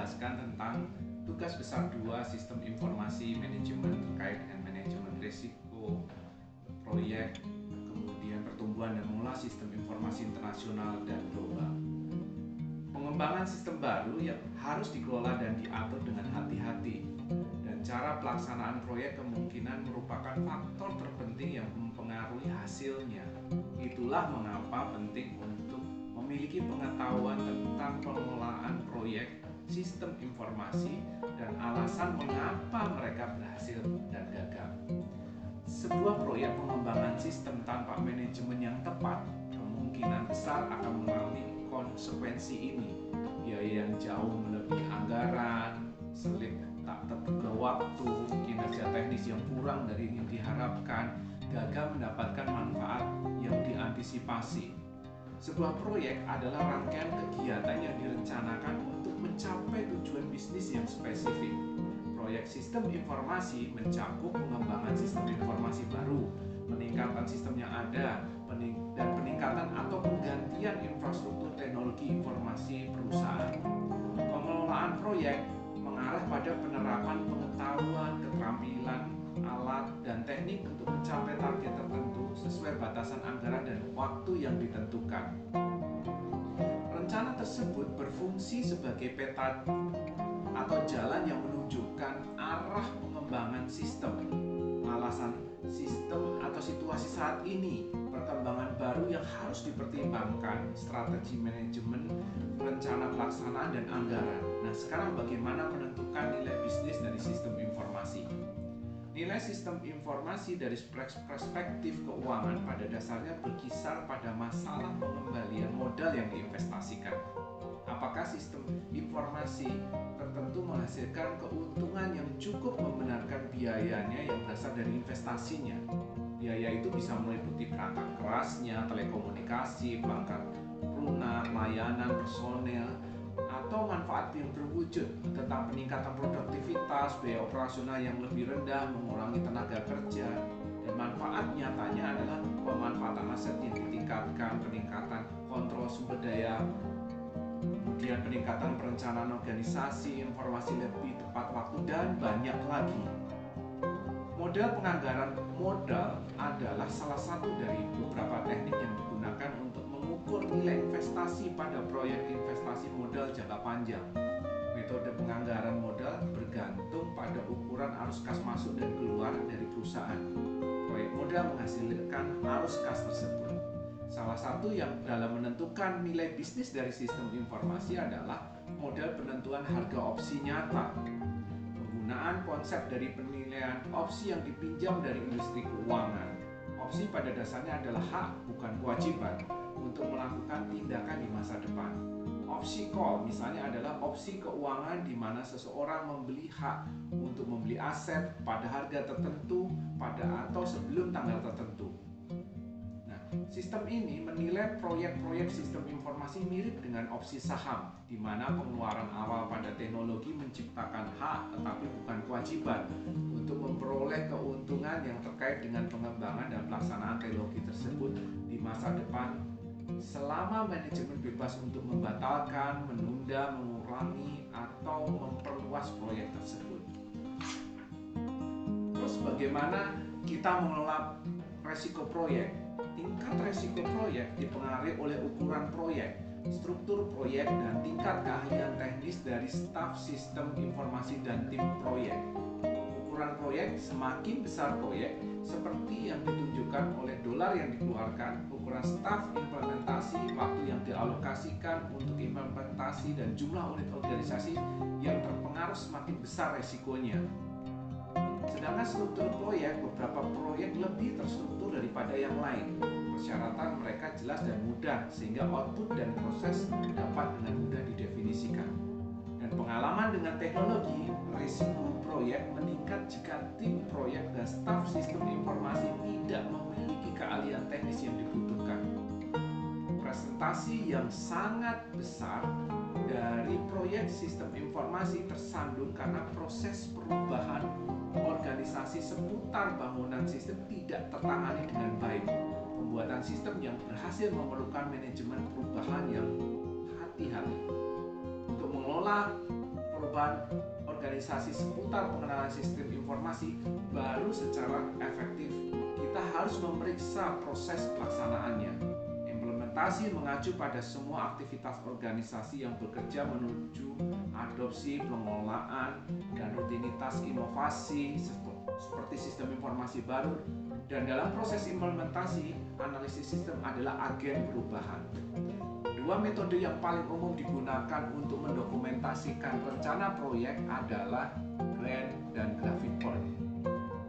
menjelaskan tentang tugas besar 2 sistem informasi manajemen terkait dengan manajemen risiko proyek, kemudian pertumbuhan dan mengelola sistem informasi internasional dan global. Pengembangan sistem baru yang harus dikelola dan diatur dengan hati-hati, dan cara pelaksanaan proyek kemungkinan merupakan faktor terpenting yang mempengaruhi hasilnya. Itulah mengapa penting untuk memiliki pengetahuan tentang pengelolaan proyek, sistem informasi, dan alasan mengapa mereka berhasil dan gagal. Sebuah proyek pengembangan sistem tanpa manajemen yang tepat kemungkinan besar akan mengalami konsekuensi ini: biaya yang jauh melebihi anggaran, selip tak terduga waktu, kinerja teknis yang kurang dari yang diharapkan, gagal mendapatkan manfaat yang diantisipasi. Sebuah proyek adalah rangkaian kegiatan yang direncanakan untuk mencapai tujuan bisnis yang spesifik. Proyek sistem informasi mencakup pengembangan sistem informasi baru, peningkatan sistem yang ada, dan peningkatan atau penggantian infrastruktur teknologi informasi perusahaan. Pengelolaan proyek mengarah pada penerapan pengetahuan, keterampilan, alat, dan teknik untuk mencapai target tertentu sesuai batasan anggaran dan waktu yang ditentukan. Rencana tersebut berfungsi sebagai peta atau jalan yang menunjukkan arah pengembangan sistem, alasan sistem atau situasi saat ini, perkembangan baru yang harus dipertimbangkan, strategi manajemen, rencana pelaksanaan, dan anggaran. Nah, sekarang bagaimana menentukan nilai bisnis dari sistem informasi? Nilai sistem informasi dari perspektif keuangan pada dasarnya berkisar pada masalah pengembalian modal yang diinvestasikan. Apakah sistem informasi tertentu menghasilkan keuntungan yang cukup membenarkan biayanya yang berasal dari investasinya? Biaya itu bisa meliputi perangkat kerasnya, telekomunikasi, perangkat lunak, layanan, personel, atau manfaat yang berwujud tentang peningkatan produktivitas, biaya operasional yang lebih rendah, mengurangi tenaga kerja, dan manfaat nyatanya adalah pemanfaatan aset yang ditingkatkan, peningkatan kontrol sumber daya, kemudian peningkatan perencanaan organisasi, informasi lebih tepat waktu, dan banyak lagi. Model penganggaran modal adalah salah satu dari beberapa teknik yang digunakan untuk mengukur nilai investasi pada proyek investasi modal jangka panjang. Metode penganggaran modal bergantung pada ukuran arus kas masuk dan keluar dari perusahaan. Proyek modal menghasilkan arus kas tersebut. Salah satu yang dalam menentukan nilai bisnis dari sistem informasi adalah model penentuan harga opsi nyata. Penggunaan konsep dari penilaian opsi yang dipinjam dari industri keuangan. Opsi pada dasarnya adalah hak, bukan kewajiban, untuk melakukan tindakan di masa depan. Opsi call misalnya adalah opsi keuangan di mana seseorang membeli hak untuk membeli aset pada harga tertentu pada atau sebelum tanggal tertentu. Sistem ini menilai proyek-proyek sistem informasi mirip dengan opsi saham, di mana pengeluaran awal pada teknologi menciptakan hak tetapi bukan kewajiban untuk memperoleh keuntungan yang terkait dengan pengembangan dan pelaksanaan teknologi tersebut di masa depan, selama manajemen bebas untuk membatalkan, menunda, mengurangi, atau memperluas proyek tersebut. Terus bagaimana kita mengelola resiko proyek? Tingkat resiko proyek dipengaruhi oleh ukuran proyek, struktur proyek, dan tingkat keahlian teknis dari staf sistem informasi dan tim proyek. Ukuran proyek, semakin besar proyek, seperti yang ditunjukkan oleh dolar yang dikeluarkan, ukuran staf implementasi, waktu yang dialokasikan untuk implementasi, dan jumlah unit organisasi yang terpengaruh semakin besar resikonya. Sedangkan struktur proyek, beberapa proyek lebih terstruktur daripada yang lain. Persyaratan mereka jelas dan mudah, sehingga output dan proses dapat dengan mudah didefinisikan. Dan pengalaman dengan teknologi, risiko proyek meningkat jika tim proyek dan staf sistem informasi tidak memiliki keahlian teknis yang dibutuhkan. Presentasi yang sangat besar dari proyek sistem informasi tersandung karena proses perubahan organisasi seputar bangunan sistem tidak tertangani dengan baik. Pembuatan sistem yang berhasil memerlukan manajemen perubahan yang hati-hati. Untuk mengelola beban organisasi seputar pengenalan sistem informasi, baru secara efektif kita harus memeriksa proses pelaksanaannya. Implementasi mengacu pada semua aktivitas organisasi yang bekerja menuju adopsi, pengelolaan, dan rutinitas inovasi seperti sistem informasi baru. Dan dalam proses implementasi, analisis sistem adalah agen perubahan. Dua metode yang paling umum digunakan untuk mendokumentasikan rencana proyek adalah Gantt dan Graphicon.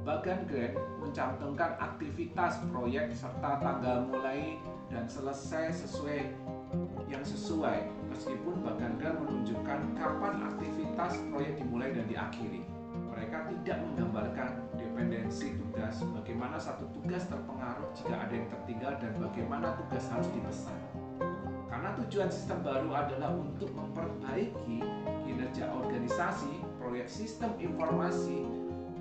Bagan Gantt mencantumkan aktivitas proyek serta tanggal mulai dan selesai sesuai, meskipun bagan Gantt menunjukkan kapan aktivitas proyek dimulai dan diakhiri. Mereka tidak menggambarkan dependensi tugas, bagaimana satu tugas terpengaruh jika ada yang tertinggal, dan bagaimana tugas harus dipesan. Karena tujuan sistem baru adalah untuk memperbaiki kinerja organisasi, proyek sistem informasi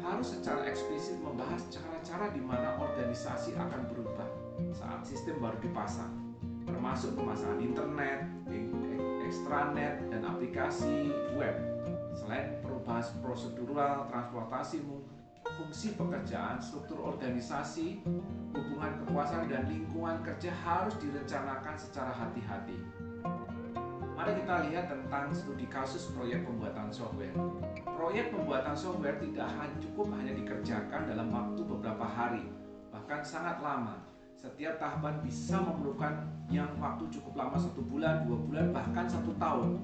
harus secara eksplisit membahas cara-cara di mana organisasi akan berubah saat sistem baru dipasang, termasuk pemasangan internet, extranet, dan aplikasi web. Selain perubahan prosedural, transportasi, fungsi pekerjaan, struktur organisasi, hubungan kekuasaan, dan lingkungan kerja harus direncanakan secara hati-hati. Mari kita lihat tentang studi kasus proyek pembuatan software. Proyek pembuatan software tidak cukup hanya dikerjakan dalam waktu beberapa hari, bahkan sangat lama. Setiap tahapan bisa memerlukan yang waktu cukup lama, 1 bulan, 2 bulan, bahkan 1 tahun.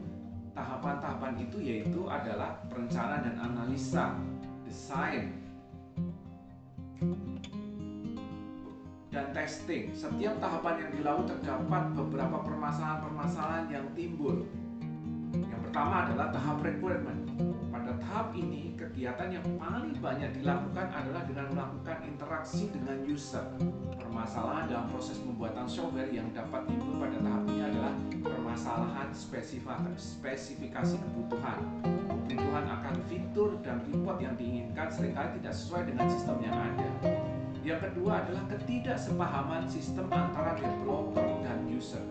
Tahapan-tahapan itu yaitu adalah perencanaan dan analisa, desain, dan testing. Setiap tahapan yang dilalui terdapat beberapa permasalahan-permasalahan yang timbul. Yang pertama adalah tahap requirement. Pada tahap ini, kegiatan yang paling banyak dilakukan adalah dengan melakukan interaksi dengan user. Permasalahan dalam proses pembuatan software yang dapat timbul pada tahap ini adalah permasalahan spesifikasi kebutuhan. Kebutuhan akan fitur dan report yang diinginkan seringkali tidak sesuai dengan sistem yang ada. Yang kedua adalah ketidaksepahaman sistem antara developer dan user.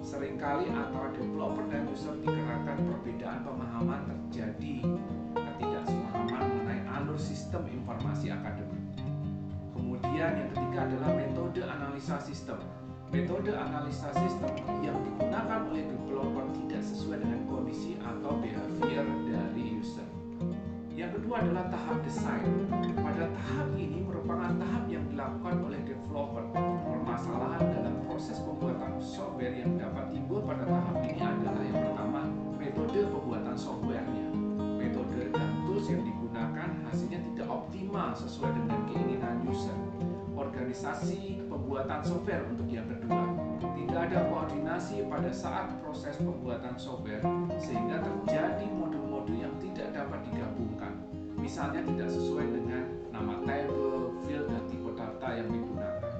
Seringkali antara developer dan user dikarenakan perbedaan pemahaman terjadi ketidaksepahaman mengenai alur sistem informasi akademik. Kemudian yang ketiga adalah metode analisa sistem. Metode analisa sistem yang digunakan oleh developer tidak sesuai dengan kondisi atau behavior dari user. Yang kedua adalah tahap desain. Pada tahap ini merupakan tahap yang dilakukan oleh developer. Permasalahan dalam proses pembuatan software yang dapat timbul pada tahap ini adalah yang pertama, metode pembuatan softwarenya. Metode dan tools yang digunakan hasilnya tidak optimal sesuai dengan keinginan user. Organisasi pembuatan software untuk yang kedua, tidak ada koordinasi pada saat proses pembuatan software sehingga terjadi modul-modul yang tidak dapat digabungkan. Misalnya tidak sesuai dengan nama table, field, dan tipe data yang digunakan.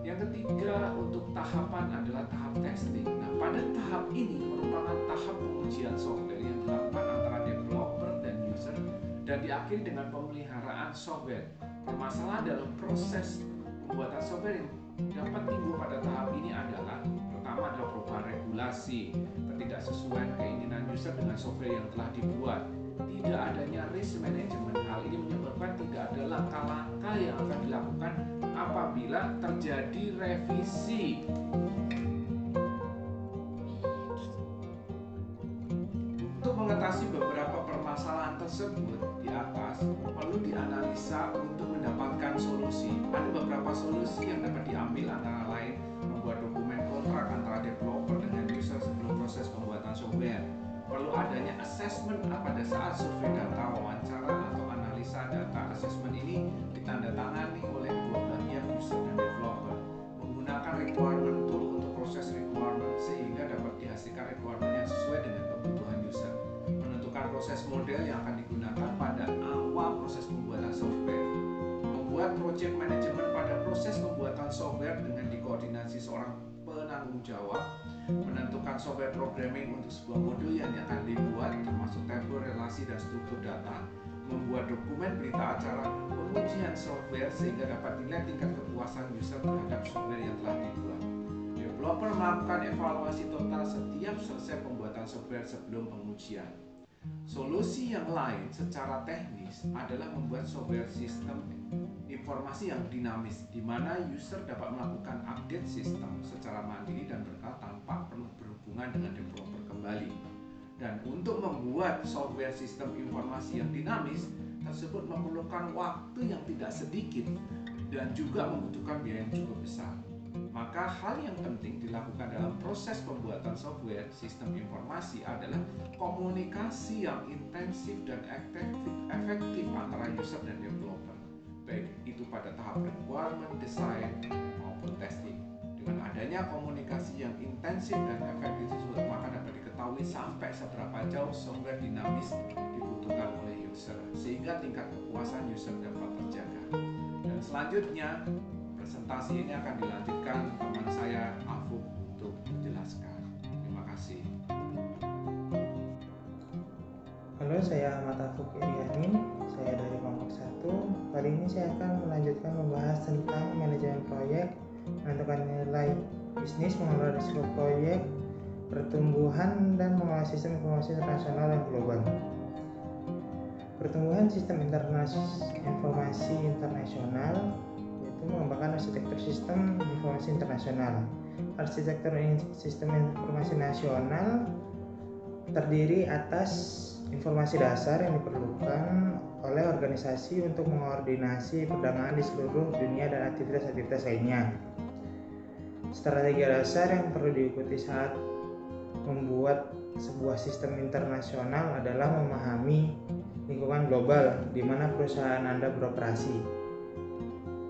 Yang ketiga untuk tahapan adalah tahap testing. Nah, pada tahap ini merupakan tahap pengujian software yang dilakukan antara developer dan user dan diakhiri dengan pemeliharaan software. Permasalahan dalam proses pembuatan software yang dapat timbul pada tahap ini adalah pertama adalah perubahan regulasi, ketidaksesuaian keinginan user dengan software yang telah dibuat, tidak adanya risk management. Hal ini menyebabkan tidak ada langkah-langkah yang akan dilakukan apabila terjadi revisi. Untuk mengatasi beberapa permasalahan tersebut di atas, perlu dianalisa untuk mendapatkan solusi. Ada beberapa solusi yang dapat diambil, antara lain membuat dokumen kontrak antara developer dengan user sebelum proses pembuatan software. Perlu adanya assessment pada saat survei data, wawancara, atau analisa data. Assessment ini ditandatangani oleh kedua belah pihak, user dan developer. Menggunakan requirement tool untuk proses requirement sehingga dapat dihasilkan requirement yang sesuai dengan kebutuhan user. Menentukan proses model yang akan digunakan pada awal proses pembuatan software. Membuat project management pada proses pembuatan software dengan dikoordinasi seorang penanggung jawab. Menentukan software programming untuk sebuah modul yang akan dibuat, termasuk tabel, relasi, dan struktur data. Membuat dokumen berita acara pengujian software sehingga dapat dinilai tingkat kepuasan user terhadap software yang telah dibuat. Developer melakukan evaluasi total setiap selesai pembuatan software sebelum pengujian. Solusi yang lain secara teknis adalah membuat software sistem informasi yang dinamis, di mana user dapat melakukan update sistem secara mandiri dan berkala tanpa perlu berhubungan dengan developer kembali. Dan untuk membuat software sistem informasi yang dinamis tersebut memerlukan waktu yang tidak sedikit dan juga membutuhkan biaya yang cukup besar. Maka hal yang penting dilakukan dalam proses pembuatan software sistem informasi adalah komunikasi yang intensif dan efektif antara user dan developer, baik itu pada tahap requirement, design, maupun testing. Dengan adanya komunikasi yang intensif dan efektif tersebut, maka dapat diketahui sampai seberapa jauh software dinamis dibutuhkan oleh user, sehingga tingkat kepuasan user dapat terjaga. Dan selanjutnya, presentasi ini akan dilanjutkan teman saya Afuk untuk menjelaskan. Terima kasih. Halo, saya Ahmad Afuk Irianin. Saya dari kelompok 1. Kali ini saya akan melanjutkan membahas tentang manajemen proyek, menentukan nilai bisnis, mengelola risiko proyek, pertumbuhan, dan mengelola sistem informasi internasional dan global. Pertumbuhan sistem informasi internasional yaitu mengembangkan arsitektur sistem informasi internasional. Arsitektur sistem informasi nasional terdiri atas informasi dasar yang diperlukan oleh organisasi untuk mengkoordinasi perdagangan di seluruh dunia dan aktivitas-aktivitas lainnya. Strategi dasar yang perlu diikuti saat membuat sebuah sistem internasional adalah memahami lingkungan global di mana perusahaan Anda beroperasi.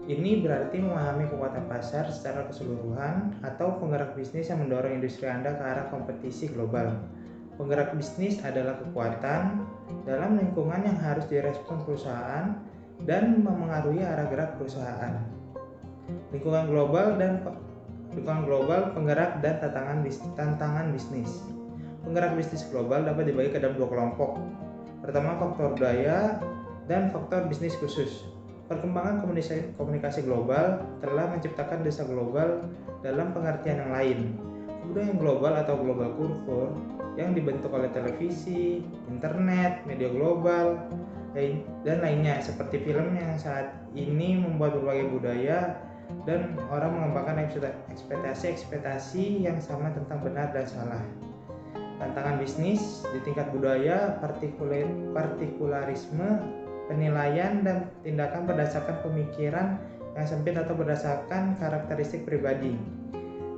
Ini berarti memahami kekuatan pasar secara keseluruhan atau penggerak bisnis yang mendorong industri Anda ke arah kompetisi global. Penggerak bisnis adalah kekuatan dalam lingkungan yang harus direspon perusahaan dan memengaruhi arah gerak perusahaan. Lingkungan global, penggerak dan tantangan bisnis. Penggerak bisnis global dapat dibagi ke dalam 2 kelompok. Pertama, faktor budaya dan faktor bisnis khusus. Perkembangan komunikasi global telah menciptakan desa global dalam pengertian yang lain. Kebudayaan global atau global culture yang dibentuk oleh televisi, internet, media global, dan lainnya seperti film yang saat ini membuat berbagai budaya dan orang mengembangkan ekspektasi yang sama tentang benar dan salah. Tantangan bisnis di tingkat budaya, partikularisme, penilaian dan tindakan berdasarkan pemikiran yang sempit atau berdasarkan karakteristik pribadi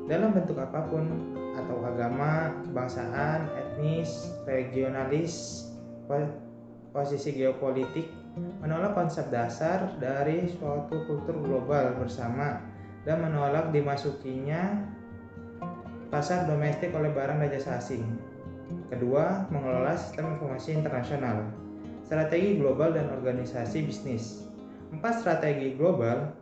dalam bentuk apapun, atau agama, kebangsaan, etnis, regionalis, posisi geopolitik, menolak konsep dasar dari suatu kultur global bersama dan menolak dimasukinya pasar domestik oleh barang dan jasa asing. Kedua, mengelola sistem informasi internasional. Strategi global dan organisasi bisnis. 4 strategi global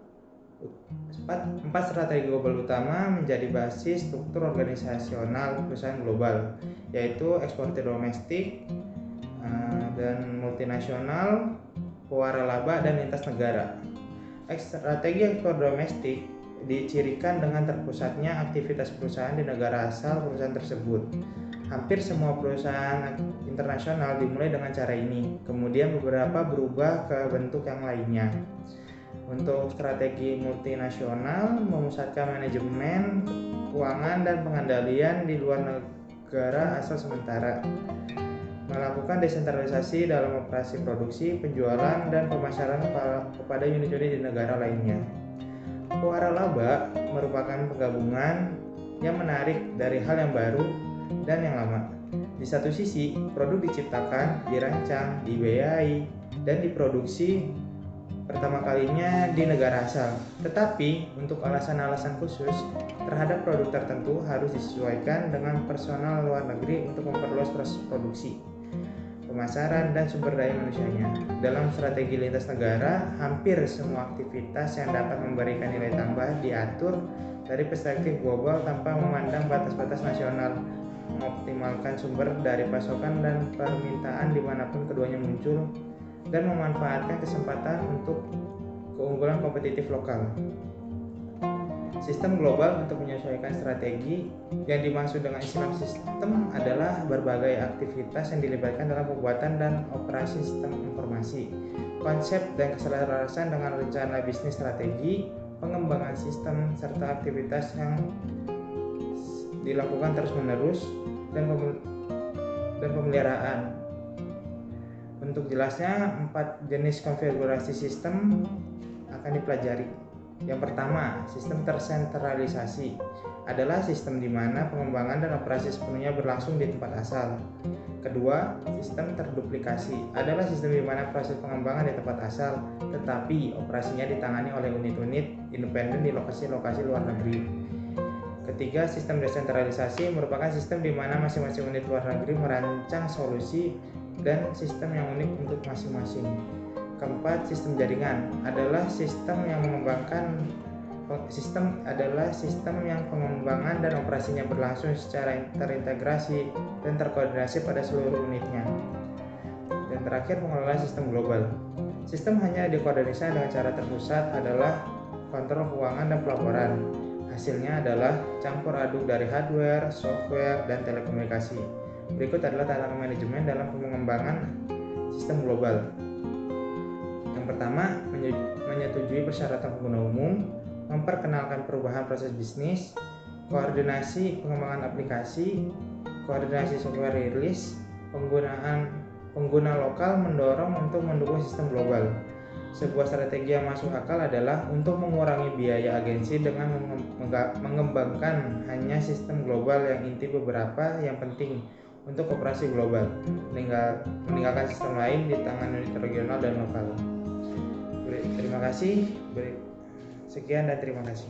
utama menjadi basis struktur organisasional perusahaan global, yaitu eksportir domestik dan multinasional, waralaba, dan lintas negara. Strategi ekspor domestik dicirikan dengan terpusatnya aktivitas perusahaan di negara asal perusahaan tersebut. Hampir semua perusahaan internasional dimulai dengan cara ini, kemudian beberapa berubah ke bentuk yang lainnya. Untuk strategi multinasional, memusatkan manajemen, keuangan, dan pengendalian di luar negara asal sementara. Melakukan desentralisasi dalam operasi produksi, penjualan, dan pemasaran kepada unit-unit di negara lainnya. Waralaba merupakan penggabungan yang menarik dari hal yang baru dan yang lama. Di satu sisi, produk diciptakan, dirancang, dibiayai, dan diproduksi pertama kalinya di negara asal. Tetapi, untuk alasan-alasan khusus terhadap produk tertentu harus disesuaikan dengan personal luar negeri untuk memperluas proses produksi, pemasaran, dan sumber daya manusianya. Dalam strategi lintas negara, hampir semua aktivitas yang dapat memberikan nilai tambah diatur dari perspektif global tanpa memandang batas-batas nasional, mengoptimalkan sumber dari pasokan dan permintaan dimanapun keduanya muncul, dan memanfaatkan kesempatan untuk keunggulan kompetitif lokal. Sistem global untuk menyesuaikan strategi. Yang dimaksud dengan istilah sistem adalah berbagai aktivitas yang dilibatkan dalam pembuatan dan operasi sistem informasi. Konsep dan keselarasan dengan rencana bisnis strategi, pengembangan sistem, serta aktivitas yang dilakukan terus-menerus dan pemeliharaan. Untuk jelasnya, 4 jenis konfigurasi sistem akan dipelajari. Yang pertama, sistem tersentralisasi adalah sistem di mana pengembangan dan operasi sepenuhnya berlangsung di tempat asal. Kedua, sistem terduplikasi adalah sistem di mana proses pengembangan di tempat asal, tetapi operasinya ditangani oleh unit-unit independen di lokasi-lokasi luar negeri. Ketiga, sistem desentralisasi merupakan sistem di mana masing-masing unit luar negeri merancang solusi dan sistem yang unik untuk masing-masing. Keempat, sistem jaringan adalah sistem yang pengembangan dan operasinya berlangsung secara terintegrasi dan terkoordinasi pada seluruh unitnya. Dan terakhir, pengelolaan sistem global. Sistem hanya dikoordinasikan dengan cara terpusat adalah kontrol keuangan dan pelaporan. Hasilnya adalah campur aduk dari hardware, software, dan telekomunikasi. Berikut adalah tantangan manajemen dalam pengembangan sistem global. Yang pertama, menyetujui persyaratan pengguna umum, memperkenalkan perubahan proses bisnis, koordinasi pengembangan aplikasi, koordinasi software rilis, pengguna lokal mendorong untuk mendukung sistem global. Sebuah strategi yang masuk akal adalah untuk mengurangi biaya agensi dengan mengembangkan hanya sistem global yang inti beberapa yang penting untuk operasi global, meninggalkan sistem lain di tangan unit regional dan lokal. Terima kasih. Sekian dan terima kasih.